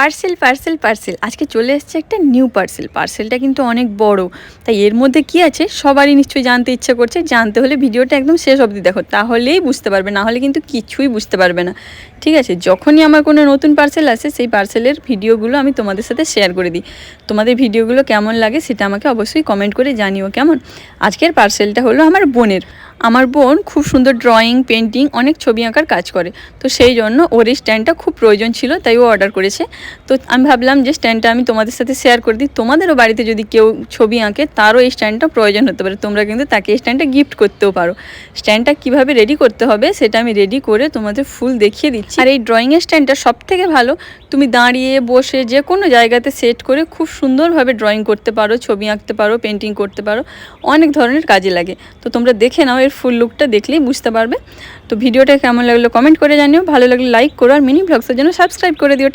Parcel parcel parcel আজকে চলে এসেছে একটা নিউ পার্সেলটা কিন্তু অনেক বড়। তাই এর মধ্যে কি আছে সবারই নিশ্চয়ই জানতে ইচ্ছা করছে। জানতে হলে ভিডিওটা একদম শেষ অবধি দেখো, তাহলেই বুঝতে পারবে, না হলে কিন্তু কিছুই বুঝতে পারবে না। ঠিক আছে, যখনই আমার কোনো নতুন পার্সেল আসে সেই পার্সেলের ভিডিওগুলো আমি তোমাদের সাথে শেয়ার করে দিই। তোমাদের ভিডিওগুলো কেমন লাগে সেটা আমাকে অবশ্যই কমেন্ট করে জানিও কেমন। আজকের পার্সেলটা হলো আমার বোনের। আমার বোন খুব সুন্দর ড্রয়িং, পেন্টিং, অনেক ছবি আঁকার কাজ করে। তো সেই জন্য ওর এই স্ট্যান্ডটা খুব প্রয়োজন ছিল, তাই ও অর্ডার করেছে। তো আমি ভাবলাম যে স্ট্যান্ডটা আমি তোমাদের সাথে শেয়ার করে দিই। তোমাদেরও বাড়িতে যদি কেউ ছবি আঁকে তারও এই স্ট্যান্ডটা প্রয়োজন হতে পারে, তোমরা কিন্তু তাকে এই স্ট্যান্ডটা গিফট করতেও পারো। স্ট্যান্ডটা কীভাবে রেডি করতে হবে সেটা আমি রেডি করে তোমাদের ফুল দেখিয়ে দিচ্ছি। আর এই ড্রয়িংয়ের স্ট্যান্ডটা সবথেকে ভালো, তুমি দাঁড়িয়ে বসে যে কোনো জায়গাতে সেট করে খুব সুন্দরভাবে ড্রয়িং করতে পারো, ছবি আঁকতে পারো, পেন্টিং করতে পারো, অনেক ধরনের কাজে লাগে। তো তোমরা দেখে নাও, এর ফুল লুকটা দেখলেই বুঝতে পারবে। তো ভিডিওটা কেমন লাগলো কমেন্ট করে জানিও, ভালো লাগলে লাইক করো, আর মিনি ব্লগসের জন্য সাবস্ক্রাইব করে দিও।